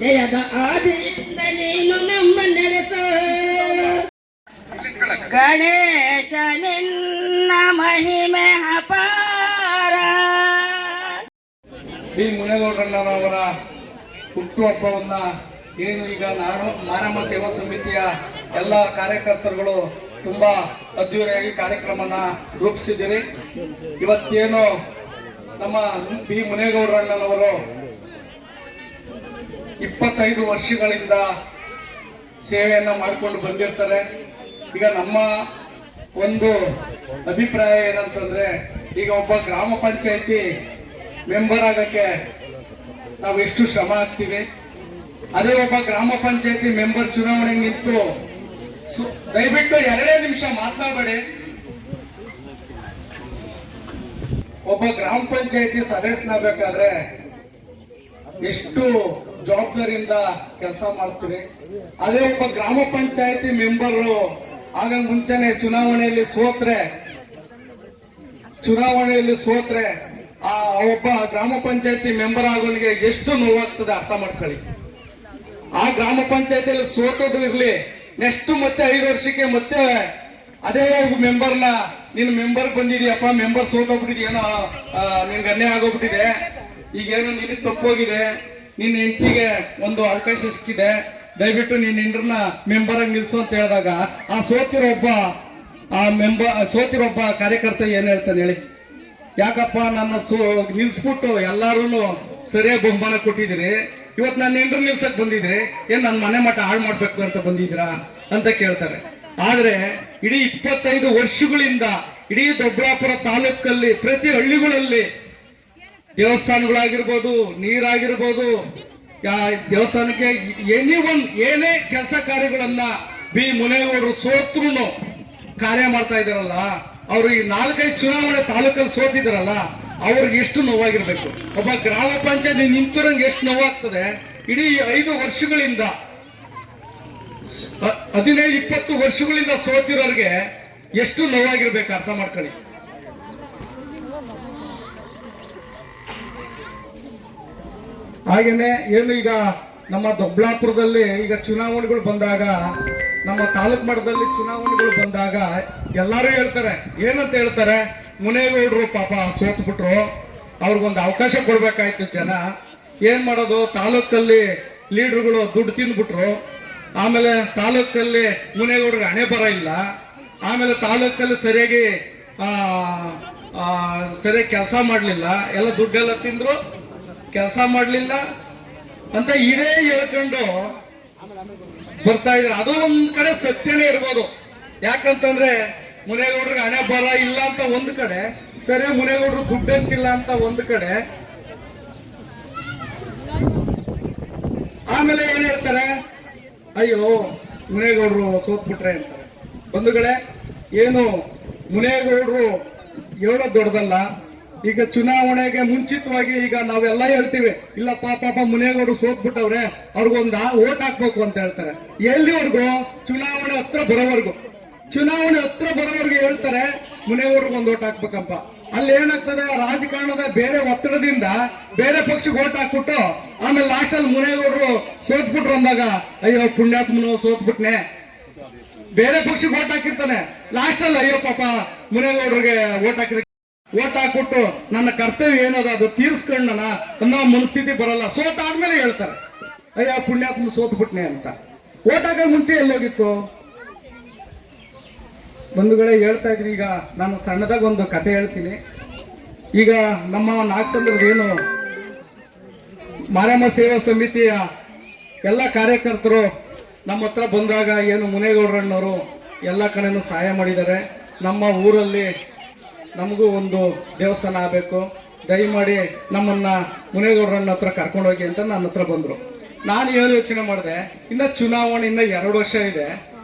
ಜಯದ ಆದಿಯಿಂದ ನೀನು ನಮ್ಮ ನೆಲೆಸು ಗಣೇಶ ನಿನ್ನ ಮಹಿಮೆ ಅಪಾರ. ಬಿ ಮುನೇಗೌಡರಣ್ಣನವರ ಹುಟ್ಟುಹಬ್ಬವನ್ನ ಏನು ಈಗ ಮಾರಮ್ಮ ಸೇವಾ ಸಮಿತಿಯ ಎಲ್ಲ ಕಾರ್ಯಕರ್ತರುಗಳು ತುಂಬಾ ಅದ್ದೂರಿಯಾಗಿ ಕಾರ್ಯಕ್ರಮನ ರೂಪಿಸಿದ್ದೀರಿ. ಇವತ್ತೇನು ನಮ್ಮ ಬಿ ಮುನೇಗೌಡರಣ್ಣನವರು 25 ವರ್ಷಗಳಿಂದ ಸೇವೆಯನ್ನ ಮಾಡಿಕೊಂಡು ಬಂದಿರ್ತಾರೆ. ಈಗ ನಮ್ಮ ಒಂದು ಅಭಿಪ್ರಾಯ ಏನಂತಂದ್ರೆ, ಈಗ ಒಬ್ಬ ಗ್ರಾಮ ಪಂಚಾಯತಿ ಮೆಂಬರ್ ಆಗಕ್ಕೆ ನಾವು ಎಷ್ಟು ಶ್ರಮ ಹಾಕ್ತೀವಿ, ಅದೇ ಒಬ್ಬ ಗ್ರಾಮ ಪಂಚಾಯತಿ ಮೆಂಬರ್ ಚುನಾವಣೆಗೆ ನಿಂತು ದಯವಿಟ್ಟು 2 ನಿಮಿಷ ಮಾತನಾಡಬೇಡಿ. ಒಬ್ಬ ಗ್ರಾಮ ಪಂಚಾಯತಿ ಸದಸ್ಯನಾಗಬೇಕಾದ್ರೆ ಎಷ್ಟು ಜವಾಬ್ದಾರಿಯಿಂದ ಕೆಲಸ ಮಾಡ್ತೀವಿ. ಅದೇ ಒಬ್ಬ ಗ್ರಾಮ ಪಂಚಾಯತಿ ಮೆಂಬರು ಆಗ ಮುಂಚೆನೆ ಚುನಾವಣೆಯಲ್ಲಿ ಸೋತ್ರೆ ಆ ಒಬ್ಬ ಗ್ರಾಮ ಪಂಚಾಯತಿ ಮೆಂಬರ್ ಆಗೋನಿಗೆ ಎಷ್ಟು ನೋವಾಗ್ತದೆ ಅರ್ಥ ಮಾಡ್ಕೊಳ್ಳಿ. ಆ ಗ್ರಾಮ ಪಂಚಾಯತಿಯಲ್ಲಿ ಸೋತೋದು ಇರ್ಲಿ, ನೆಕ್ಸ್ಟ್ ಮತ್ತೆ 5 ವರ್ಷಕ್ಕೆ ಮತ್ತೆ ಅದೇ ಮೆಂಬರ್ನ ನೀನು ಮೆಂಬರ್ ಬಂದಿದೀಯಪ್ಪ, ಮೆಂಬರ್ ಸೋತೋಗ್ಬಿಟ್ಟಿದ್ಯೇನೋ, ನಿನ್ಗೆ ಅನ್ಯಾಯ ಆಗೋಗ್ಬಿಟ್ಟಿದೆ, ಈಗೇನು ನಿನಗೆ ತಪ್ಪೋಗಿದೆ, ನಿನ್ನ ಹೆಂಡತಿಗೆ ಒಂದು ಅವಕಾಶ ಸಿಕ್ಕಿದೆ, ದಯವಿಟ್ಟು ನೀನ್ ಹೆಂಡ್ರನ್ನ ಮೆಂಬರ್ ಆಗಿ ನಿಲ್ಸು ಅಂತ ಹೇಳಿದಾಗ ಆ ಸೋತಿರೋ ಒಬ್ಬ ಕಾರ್ಯಕರ್ತ ಏನ್ ಹೇಳ್ತಾನೆ ಹೇಳಿ? ಯಾಕಪ್ಪ ನನ್ನ ನಿಲ್ಸ್ಬಿಟ್ಟು ಎಲ್ಲಾರು ಸರಿಯಾಗಿ ಬಹುಮಾನ ಕೊಟ್ಟಿದ್ದೀರಿ, ಇವತ್ತು ನನ್ನ ಹೆಂಡ್ರು ನಿಲ್ಸಕ್ ಬಂದಿದ್ರಿ, ಏನ್ ನನ್ನ ಮನೆ ಮಠ ಹಾಳು ಮಾಡ್ಬೇಕು ಅಂತ ಬಂದಿದ್ದೀರಾ ಅಂತ ಕೇಳ್ತಾರೆ. ಆದ್ರೆ ಇಡೀ 25 ವರ್ಷಗಳಿಂದ ಇಡೀ ದೊಡ್ಡಬಳ್ಳಾಪುರ ತಾಲೂಕಲ್ಲಿ ಪ್ರತಿ ಹಳ್ಳಿಗಳಲ್ಲಿ ದೇವಸ್ಥಾನಗಳಾಗಿರ್ಬೋದು, ನೀರಾಗಿರ್ಬೋದು, ದೇವಸ್ಥಾನಕ್ಕೆ ಏನೇ ಕೆಲಸ ಕಾರ್ಯಗಳನ್ನ ಬಿ ಮುನೇಗೌಡರು ಸೋತ್ರು ಕಾರ್ಯ ಮಾಡ್ತಾ ಇದಾರಲ್ಲ, ಅವರು ಈ 4-5 ಚುನಾವಣೆ ತಾಲೂಕಲ್ಲಿ ಸೋತಿದಾರಲ್ಲ, ಅವ್ರಿಗೆ ಎಷ್ಟು ನೋವಾಗಿರ್ಬೇಕು. ಒಬ್ಬ ಗ್ರಾಮ ಪಂಚಾಯತ್ ನಿಂತಿರಂಗೆ ಎಷ್ಟು ನೋವಾಗ್ತದೆ. ಇಡೀ 5 ವರ್ಷಗಳಿಂದ 15-20 ವರ್ಷಗಳಿಂದ ಸೋತಿರೋರಿಗೆ ಎಷ್ಟು ನೋವಾಗಿರ್ಬೇಕು ಅರ್ಥ ಮಾಡ್ಕೊಳ್ಳಿ. ಹಾಗೇನೆ ಏನು ಈಗ ನಮ್ಮ ದೊಡ್ಡಬಳ್ಳಾಪುರದಲ್ಲಿ ಈಗ ಚುನಾವಣೆಗಳು ಬಂದಾಗ, ನಮ್ಮ ತಾಲೂಕು ಮಟ್ಟದಲ್ಲಿ ಚುನಾವಣೆಗಳು ಬಂದಾಗ ಎಲ್ಲರೂ ಹೇಳ್ತಾರೆ, ಏನಂತ ಹೇಳ್ತಾರೆ, ಮುನೇಗೌಡರು ಪಾಪ ಸೋತ್ಬಿಟ್ರು, ಅವ್ರಿಗೊಂದು ಅವಕಾಶ ಕೊಡ್ಬೇಕಾಯ್ತು ಜನ, ಏನ್ ಮಾಡೋದು, ತಾಲೂಕಲ್ಲಿ ಲೀಡರ್ಗಳು ದುಡ್ಡು ತಿಂದ್ಬಿಟ್ರು, ಆಮೇಲೆ ತಾಲೂಕಲ್ಲಿ ಮುನೇಗೌಡರಿಗೆ ಹಣೆ ಬರ ಇಲ್ಲ, ಆಮೇಲೆ ತಾಲೂಕಲ್ಲಿ ಸರಿಯಾಗಿ ಕೆಲಸ ಮಾಡ್ಲಿಲ್ಲ, ಎಲ್ಲ ದುಡ್ಡೆಲ್ಲ ತಿಂದ್ರು, ಕೆಲಸ ಮಾಡ್ಲಿಲ್ಲ ಅಂತ ಇದೇ ಹೇಳ್ಕೊಂಡು ಬರ್ತಾ ಇದ್ರೆ ಅದು ಒಂದ್ ಕಡೆ ಸತ್ಯನೇ ಇರ್ಬೋದು. ಯಾಕಂತಂದ್ರೆ ಮುನೇಗೌಡರಿಗೆ ಹಣೆ ಬರ ಇಲ್ಲ ಅಂತ ಒಂದ್ ಕಡೆ, ಸರಿ ಮುನೇಗೌಡರು ದುಡ್ಡು ಹಂಚಿಲ್ಲ ಅಂತ ಒಂದ್ ಕಡೆ, ಆಮೇಲೆ ಏನ್ ಹೇಳ್ತಾರೆ, ಅಯ್ಯೋ ಮುನೇಗೌಡರು ಸೋತ್ಬಿಟ್ರೆ ಅಂತಾರೆ. ಬಂಧುಗಳೇ, ಏನು ಮುನೇಗೌಡರು ಹೇಳೋದು ದೊಡ್ಡದಲ್ಲ. ಈಗ ಚುನಾವಣೆಗೆ ಮುಂಚಿತವಾಗಿ ಈಗ ನಾವೆಲ್ಲ ಹೇಳ್ತೀವಿ, ಇಲ್ಲ ಪಾಪ ಮುನೇಗೌಡರು ಸೋತ್ಬಿಟ್ಟವ್ರೆ, ಅವ್ರಿಗೊಂದು ಓಟ್ ಹಾಕ್ಬೇಕು ಅಂತ ಹೇಳ್ತಾರೆ. ಎಲ್ಲಿವರೆಗೂ? ಚುನಾವಣೆ ಹತ್ರ ಬರೋವರೆಗೂ ಹೇಳ್ತಾರೆ ಮುನೇಗೌಡರಿಗೊಂದು ಓಟ್ ಹಾಕ್ಬೇಕಂತ. ಅಲ್ಲಿ ಏನಾಗ್ತದೆ, ರಾಜಕಾರಣದ ಬೇರೆ ಒತ್ತಡದಿಂದ ಬೇರೆ ಪಕ್ಷಕ್ಕೆ ಓಟ್ ಹಾಕ್ಬಿಟ್ಟು ಆಮೇಲೆ ಲಾಸ್ಟ್ ಅಲ್ಲಿ ಮುನೇಗೌಡರು ಸೋತ್ಬಿಟ್ರು ಅಂದಾಗ, ಅಯ್ಯೋ ಪುಣ್ಯಾತ್ಮನು ಸೋತ್ಬಿಟ್ನೆ, ಬೇರೆ ಪಕ್ಷಕ್ಕೆ ಓಟ್ ಹಾಕಿರ್ತಾನೆ, ಲಾಸ್ಟ್ ಅಲ್ಲಿ ಅಯ್ಯೋ ಪಾಪ ಮುನೇಗೌಡರಿಗೆ ಓಟ್ ಹಾಕ್ಬಿಟ್ಟು ನನ್ನ ಕರ್ತವ್ಯ ಏನದ ಅದು ತೀರ್ಸ್ಕೊಂಡನ ಅನ್ನೋ ಮನಸ್ಥಿತಿ ಬರಲ್ಲ. ಸೋತಾದ್ಮೇಲೆ ಹೇಳ್ತಾರೆ, ಅಯ್ಯ ಪುಣ್ಯಾತ್ಮ ಸೋತ್ಬಿಟ್ನೆ ಅಂತ. ಓಟ್ ಹಾಕೋ ಮುಂಚೆ ಎಲ್ಲೋಗಿತ್ತು? ಬಂಧುಗಳೇ, ಹೇಳ್ತಾ ಇದ್ರಿ. ಈಗ ನಾನು ಸಣ್ಣದಾಗ ಒಂದು ಕತೆ ಹೇಳ್ತೀನಿ. ಈಗ ನಮ್ಮ ನಾಗಸಂದ್ರದೇನು ಮಾರಮ್ಮ ಸೇವಾ ಸಮಿತಿಯ ಎಲ್ಲ ಕಾರ್ಯಕರ್ತರು ನಮ್ಮ ಹತ್ರ ಬಂದಾಗ ಏನು ಮುನೇಗೌಡರಣ್ಣವರು ಎಲ್ಲ ಕಡೆನೂ ಸಹಾಯ ಮಾಡಿದ್ದಾರೆ. ನಮ್ಮ ಊರಲ್ಲಿ ನಮಗೂ ಒಂದು ದೇವಸ್ಥಾನ ಆಗಬೇಕು, ದಯಮಾಡಿ ನಮ್ಮನ್ನ ಮುನೇಗೌಡರನ್ನ ಹತ್ರ ಕರ್ಕೊಂಡೋಗಿ ಅಂತ ನನ್ನ ಹತ್ರ ಬಂದ್ರು. ನಾನು ಏನು ಯೋಚನೆ ಮಾಡಿದೆ, ಇನ್ನ ಚುನಾವಣೆ ಇನ್ನ 2 ವರ್ಷ ಇದೆ,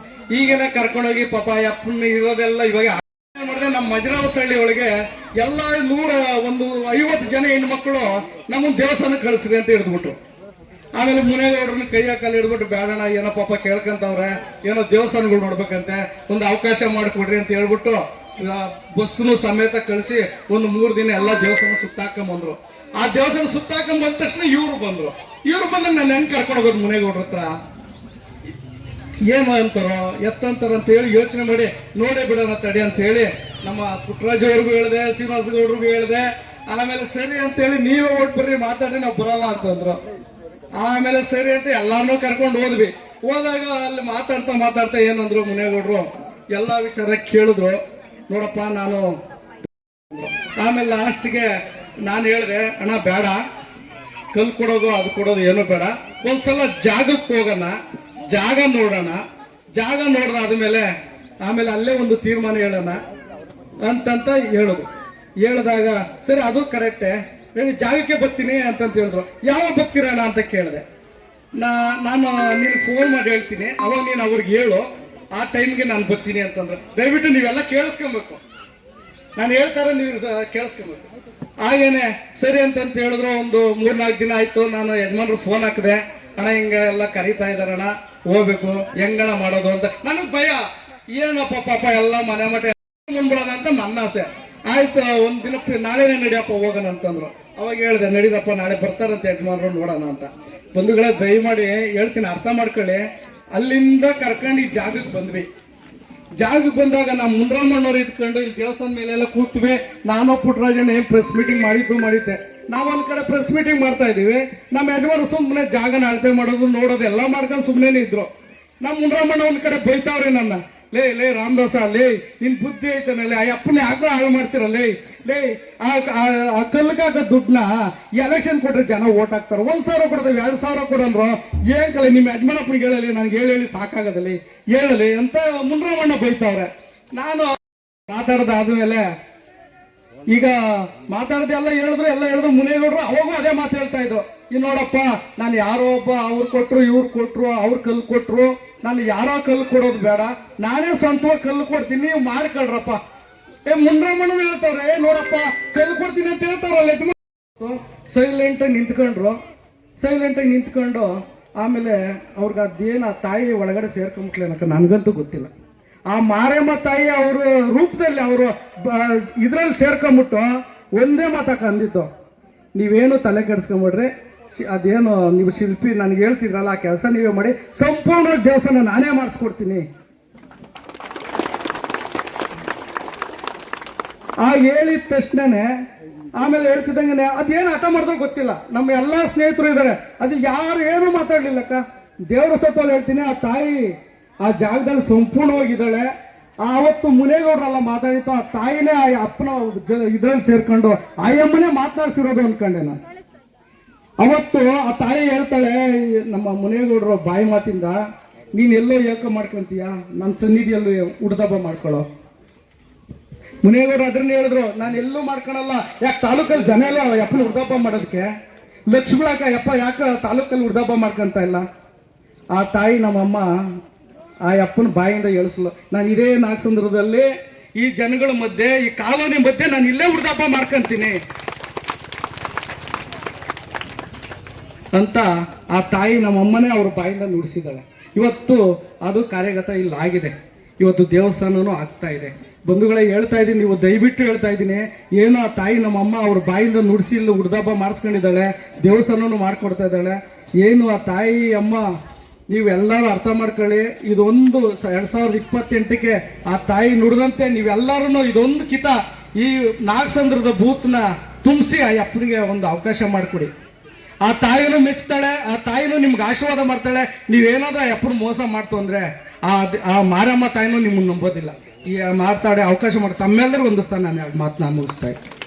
ಈಗೇನೆ ಕರ್ಕೊಂಡೋಗಿ ಪಾಪ ಯಪ್ಪನ್ನ ಇರೋದೆಲ್ಲ ಇವಾಗ ಮಾಡಿದೆ. ನಮ್ಮ ಮಜರಾವಸಹಳ್ಳಿ ಒಳಗೆ ಎಲ್ಲ 150 ಜನ ಹೆಣ್ಮಕ್ಳು ನಮ್ಮನ್ನ ದೇವಸ್ಥಾನಕ್ಕೆ ಕಳಿಸ್ರಿ ಅಂತ ಹಿಡಿದ್ಬಿಟ್ರು. ಆಮೇಲೆ ಮುನೇಗೌಡರನ್ನ ಕೈಯ ಕಾಲು ಹಿಡ್ಬಿಟ್ಟು, ಬೇಡಣ ಏನೋ ಪಾಪ ಕೇಳ್ಕಂತವ್ರೆ, ಏನೋ ದೇವಸ್ಥಾನಗಳು ನೋಡ್ಬೇಕಂತೆ, ಒಂದು ಅವಕಾಶ ಮಾಡಿಕೊಡ್ರಿ ಅಂತ ಹೇಳ್ಬಿಟ್ಟು ಬಸ್ನು ಸಮೇತ ಕಳಿಸಿ ಒಂದು 3 ದಿನ ಎಲ್ಲ ದೇವಸ್ಥಾನ ಸುತ್ತಾಕೊಂಬಂದ್ರು. ಆ ದೇವಸ್ಥಾನ ಸುತ್ತಾಕೊಂಡ್ ಬಂದ ತಕ್ಷಣ ಇವ್ರು ಬಂದ್ರು ಬಂದಾಗ ನಾನು ಹೆಂಗ್ ಕರ್ಕೊಂಡು ಹೋಗೋದು ಮುನೇಗೌಡ್ರ ಹತ್ರ, ಏನು ಅಂತಾರೋ ಎತ್ತಂತಾರ ಅಂತ ಹೇಳಿ ಯೋಚನೆ ಮಾಡಿ ನೋಡೇ ಬಿಡೋಣ ತಡಿ ಅಂತ ಹೇಳಿ ನಮ್ಮ ಪುಟ್ಟರಾಜ್ ಅವ್ರಿಗೂ ಹೇಳಿದೆ, ಶ್ರೀನಿವಾಸ ಗೌಡ್ರಿಗೂ ಹೇಳಿದೆ. ಆಮೇಲೆ ಸರಿ ಅಂತ ಹೇಳಿ ನೀವೇ ಓಟ್ ಬರ್ರಿ ಮಾತಾಡ್ರಿ ನಾವು ಬರಲ್ಲ ಅಂತಂದ್ರು. ಆಮೇಲೆ ಸರಿ ಅಂತ ಎಲ್ಲಾರನ್ನೂ ಕರ್ಕೊಂಡು ಹೋದ್ವಿ. ಹೋದಾಗ ಅಲ್ಲಿ ಮಾತಾಡ್ತಾ ಏನಂದ್ರು ಮುನೇಗೌಡ್ರು ಎಲ್ಲಾ ವಿಚಾರ ಕೇಳಿದ್ರು. ನೋಡಪ್ಪ ನಾನು ಆಮೇಲೆ ಲಾಸ್ಟ್ಗೆ ನಾನು ಹೇಳಿದೆ, ಅಣ್ಣ ಬೇಡ, ಕಲ್ ಕೊಡೋದು ಅದು ಕೊಡೋದು ಏನೂ ಬೇಡ, ಒಂದ್ಸಲ ಜಾಗಕ್ಕೆ ಹೋಗೋಣ, ಜಾಗ ನೋಡೋಣ, ಜಾಗ ನೋಡಿದಾದ್ಮೇಲೆ ಆಮೇಲೆ ಅಲ್ಲೇ ಒಂದು ತೀರ್ಮಾನ ಹೇಳೋಣ ಅಂತಂತ ಹೇಳಿದಾಗ ಸರಿ ಅದು ಕರೆಕ್ಟೇ, ಹೇಳಿ ಜಾಗಕ್ಕೆ ಬರ್ತೀನಿ ಅಂತಂತ ಹೇಳಿದ್ರು. ಯಾವಾಗ ಬರ್ತೀರಣ್ಣ ಅಂತ ಕೇಳಿದೆ. ನಾನು ನೀನು ಫೋನ್ ಮಾಡಿ ಹೇಳ್ತೀನಿ, ಅವಾಗ ನೀನು ಅವ್ರಿಗೆ ಹೇಳು, ಆ ಟೈಮ್ಗೆ ನಾನು ಬರ್ತೀನಿ ಅಂತಂದ್ರೆ. ದಯವಿಟ್ಟು ನೀವೆಲ್ಲ ಕೇಳಿಸ್ಕೊಬೇಕು, ನಾನು ಹೇಳ್ತಾರೆ ನೀವು ಕೇಳಿಸ್ಕೊಬೇಕು. ಹಾಗೇನೆ ಸರಿ ಅಂತಂತ ಹೇಳಿದ್ರು. ಒಂದು 3-4 ದಿನ ಆಯ್ತು. ನಾನು ಯಜಮಾನ್ರು ಫೋನ್ ಹಾಕಿದೆ, ಅಣ್ಣ ಹಿಂಗ ಎಲ್ಲ ಕರೀತಾ ಇದಾರಣ್ಣ, ಹೋಗ್ಬೇಕು, ಹೆಂಗಣ ಮಾಡೋದು ಅಂತ. ನನಗ್ ಭಯ, ಏನಪ್ಪ ಪಾಪ ಎಲ್ಲ ಮನೆ ಮಠ ಮುಂದ್ಬಿಡೋಣ ಅಂತ ನನ್ನ ಆಸೆ. ಆಯ್ತು, ಒಂದ್ ದಿನ ನಾಳೆನೇ ನಡಿಯಪ್ಪ ಹೋಗೋಣ ಅಂತಂದ್ರು. ಅವಾಗ ಹೇಳಿದೆ, ನಡೀರಪ್ಪ ನಾಳೆ ಬರ್ತಾರಂತ ಯಜಮಾನ್ರು, ನೋಡೋಣ ಅಂತ. ಬಂಧುಗಳೇ ದಯಮಾಡಿ ಹೇಳ್ತೀನಿ, ಅರ್ಥ ಮಾಡ್ಕೊಳ್ಳಿ. ಅಲ್ಲಿಂದ ಕರ್ಕೊಂಡು ಈ ಜಾಗಕ್ಕೆ ಬಂದ್ವಿ. ಜಾಗಕ್ಕೆ ಬಂದಾಗ ನಾವು ಮುಂಡ್ರಾಮಣ್ಣವ್ರು ಇದ್ಕೊಂಡು ಇಲ್ಲಿ ದೇವಸ್ಥಾನ ಮೇಲೆಲ್ಲ ಕೂತ್ವಿ. ನಾನು ಪುಟ್ಟರಾಜಣ್ಣ ಏನ್ ಪ್ರೆಸ್ ಮೀಟಿಂಗ್ ಮಾಡಿದ್ದೆ. ನಾವು ಒಂದ್ ಕಡೆ ಪ್ರೆಸ್ ಮೀಟಿಂಗ್ ಮಾಡ್ತಾ ಇದೀವಿ. ನಮ್ಮ ಯಜಮಾನ ಸುಮ್ಮನೆ ಜಾಗನ ಅಳತೆ ಮಾಡೋದು ನೋಡೋದು ಎಲ್ಲ ಮಾಡ್ಕೊಂಡು ಸುಮ್ಮನೆ ಇದ್ರು. ನಮ್ಮ ಮುಂಡ್ರಾಮಣ್ಣ ಒಂದ್ ಕಡೆ ಬೈತಾವ್ರಿ ನನ್ನ, ಲೇ ರಾಮದಾಸ, ಲೇ ನಿನ್ ಬುದ್ಧಿ ಐತನಲ್ಲಿ ಆ ಅಪ್ಪನೇ ಆಗ್ಲೂ ಹಾಳು ಮಾಡ್ತಿರಲ್ಲೇ, ಲೇ ಆ ಕಲ್ಗಾಕ ದುಡ್ಡನ್ನ ಎಲೆಕ್ಷನ್ ಕೊಟ್ರೆ ಜನ ಓಟ್ ಹಾಕ್ತಾರ. 1,000 ಕೊಡ್ತೇವೆ, 2,000 ಕೊಡಂದ್ರು. ಏನ್ ಕಲೆ ನಿಮ್ಮ ಯಜಮಾನಪ್ಪನಿಗೆ ಹೇಳಲಿ, ನನ್ಗೆ ಹೇಳಿ ಸಾಕಾಗದಲ್ಲಿ ಹೇಳಲಿ ಅಂತ ಮುಂಡ್ರಾಮಣ್ಣ ಬೈತಾವ್ರೆ. ನಾನು ಮಾತಾಡೋದಾದ್ಮೇಲೆ ಈಗ ಮಾತಾಡದೆ ಎಲ್ಲ ಹೇಳಿದ್ರು ಮುನೇಗೌಡರು ಅವಾಗೂ ಅದೇ ಮಾತು ಹೇಳ್ತಾ ಇದ್ರು. ನೋಡಪ್ಪ, ನಾನು ಯಾರೋ ಒಬ್ಬ ಅವ್ರು ಕೊಟ್ರು ಇವ್ರು ಕೊಟ್ರು, ಅವ್ರು ಕಲ್ಲು ಕೊಟ್ರು, ನಾನು ಯಾರೋ ಕಲ್ಲು ಕೊಡೋದು ಬೇಡ, ನಾನೇ ಸ್ವಂತವಾಗಿ ಕಲ್ಲು ಕೊಡ್ತೀನಿ, ನೀವು ಮಾಡ್ಕೊಳ್ರಪ್ಪ. ಮುಂಡ್ರಾಮಣ್ಣ ಹೇಳ್ತಾವ್ರೆ, ನೋಡಪ್ಪ ಕಲ್ಲು ಕೊಡ್ತೀನಿ ಅಂತ ಹೇಳ್ತಾರಲ್ಲ. ಸೈಲೆಂಟ್ ಆಗಿ ನಿಂತ್ಕೊಂಡು ಆಮೇಲೆ ಅವ್ರಿಗೆ ಅದೇನು ಆ ತಾಯಿ ಒಳಗಡೆ ಸೇರ್ಕೊಂಬಿಟ್ಲೇನಕ್ಕ ನನಗಂತೂ ಗೊತ್ತಿಲ್ಲ. ಆ ಮಾರಮ್ಮ ತಾಯಿ ಅವ್ರ ರೂಪದಲ್ಲಿ ಅವರು ಇದ್ರಲ್ಲಿ ಸೇರ್ಕೊಂಬಿಟ್ಟು ಒಂದೇ ಮಾತಕ್ಕ ಅಂದಿತ್ತು, ನೀವೇನು ತಲೆ ಕೆಡಿಸ್ಕೊಂಬಿಡ್ರಿ, ಅದೇನು ನೀವು ಶಿಲ್ಪಿ ನನಗೆ ಹೇಳ್ತಿದ್ರಲ್ಲ ಆ ಕೆಲಸ ನೀವೇ ಮಾಡಿ, ಸಂಪೂರ್ಣ ದೇವಸ್ಥಾನ ನಾನೇ ಮಾಡಿಸ್ಕೊಡ್ತೀನಿ. ಆ ಹೇಳಿದ ತಕ್ಷಣನೇ ಆಮೇಲೆ ಹೇಳ್ತಿದ್ದಂಗೆ ಅದೇನು ಹಠ ಮಾಡಿದ್ರು ಗೊತ್ತಿಲ್ಲ. ನಮ್ಮ ಎಲ್ಲಾ ಸ್ನೇಹಿತರು ಇದ್ದಾರೆ, ಅದು ಯಾರು ಏನು ಮಾತಾಡ್ಲಿಲ್ಲಕ್ಕ. ದೇವ್ರ ಸತ್ವಲ್ಲಿ ಹೇಳ್ತೀನಿ, ಆ ತಾಯಿ ಆ ಜಾಗದಲ್ಲಿ ಸಂಪೂರ್ಣವಾಗಿದ್ದಾಳೆ. ಆವತ್ತು ಮುನೇಗೌಡ್ರೆಲ್ಲ ಮಾತಾಡಿತ್ತು, ಆ ತಾಯಿನೇ ಆ ಅಪ್ಪನ ಇದ್ರಲ್ಲಿ ಸೇರ್ಕೊಂಡು ಆಯಮ್ಮನೇ ಮಾತನಾಡ್ಸಿರೋದು ಅನ್ಕೊಂಡೆ ನಾನು. ಅವತ್ತು ಆ ತಾಯಿ ಹೇಳ್ತಾಳೆ, ನಮ್ಮ ಮುನೇಗೌಡರು ಬಾಯಿ ಮಾತಿಂದ, ನೀನೆಲ್ಲೋ ಏಕ ಮಾಡ್ಕೊಂತೀಯ, ನನ್ನ ಸನ್ನಿಧಿಯಲ್ಲೂ ಉಡ್ದಬ್ಬ ಮಾಡ್ಕೊಳ್ಳೋ. ಮುನೇಗೌಡರು ಅದನ್ನ ಹೇಳಿದ್ರು, ನಾನು ಎಲ್ಲೂ ಮಾಡ್ಕೊಳಲ್ಲ. ಯಾಕೆ ತಾಲೂಕಲ್ಲಿ ಜನ ಎಲ್ಲ ಯಪ್ಪನ ಉಡ್ದಬ್ಬ ಮಾಡೋದಕ್ಕೆ ಲಕ್ಷ್ಮಣಕ ಯಪ್ಪ ಯಾಕೆ ತಾಲೂಕಲ್ಲಿ ಉಡ್ದಬ್ಬ ಮಾಡ್ಕೊಂತ ಇಲ್ಲ. ಆ ತಾಯಿ ನಮ್ಮಮ್ಮ ಆ ಅಪ್ಪನ ಬಾಯಿಂದ ಹೇಳಿಸ್ಲು, ನಾನು ಇದೇ ನಾಗಸಂದ್ರದಲ್ಲಿ ಈ ಜನಗಳ ಮಧ್ಯೆ, ಈ ಕಾಲೋನಿ ಮಧ್ಯೆ ನಾನು ಇಲ್ಲೇ ಉಡ್ದಬ್ಬ ಮಾಡ್ಕೊಂತೀನಿ ಅಂತ ಆ ತಾಯಿ ನಮ್ಮಮ್ಮನೇ ಅವ್ರ ಬಾಯಿಂದ ನುಡಿಸಿದಾಳೆ. ಇವತ್ತು ಅದು ಕಾರ್ಯಗತ ಇಲ್ಲಿ ಆಗಿದೆ. ಇವತ್ತು ದೇವಸ್ಥಾನನೂ ಆಗ್ತಾ ಇದೆ. ಬಂಧುಗಳೇ ಹೇಳ್ತಾ ಇದ್ದೀನಿ, ನೀವು ದಯವಿಟ್ಟು ಹೇಳ್ತಾ ಇದ್ದೀನಿ, ಏನೋ ಆ ತಾಯಿ ನಮ್ಮಮ್ಮ ಅವ್ರ ಬಾಯಿಂದ ನುಡಿಸಿ ಇಲ್ಲಿ ಉಡ್ದಬ್ಬ ಮಾಡಿಸ್ಕೊಂಡಿದ್ದಾಳೆ, ದೇವಸ್ಥಾನನೂ ಮಾಡ್ಕೊಡ್ತಾ ಇದ್ದಾಳೆ. ಏನು ಆ ತಾಯಿ ಅಮ್ಮ ನೀವೆಲ್ಲರೂ ಅರ್ಥ ಮಾಡ್ಕೊಳ್ಳಿ. ಇದೊಂದು 2028ಕ್ಕೆ ಆ ತಾಯಿ ನುಡಿದಂತೆ ನೀವೆಲ್ಲರೂ ಇದೊಂದು ಕಿತ ಈ ನಾಗಸಂದ್ರದ ಬೂತ್ನ ತುಂಬಿಸಿ ಆ ಅಪ್ಪನಿಗೆ ಒಂದು ಅವಕಾಶ ಮಾಡಿಕೊಡಿ. ಆ ತಾಯಿನೂ ಮೆಚ್ತಾಳೆ, ಆ ತಾಯಿನೂ ನಿಮ್ಗೆ ಆಶೀರ್ವಾದ ಮಾಡ್ತಾಳೆ. ನೀವೇನಾದ್ರೂ ಆ ಅಪ್ಪನ ಮೋಸ ಮಾಡ್ತು ಅಂದ್ರೆ ಆ ಮಾರಮ್ಮ ತಾಯಿನೂ ನಿಮ್ಮನ್ನು ನಂಬೋದಿಲ್ಲ. ಈ ಮಾತಾಡಿ ಅವಕಾಶ ಮಾಡಿ ತಮ್ಮೆಲ್ಲರೂ ಹೊಂದಿಸ್ತಾನೆ. ನಾನು ಮಾತನ್ನ ಮುಗಿಸ್ತಾ ಇದ್ದೀನಿ.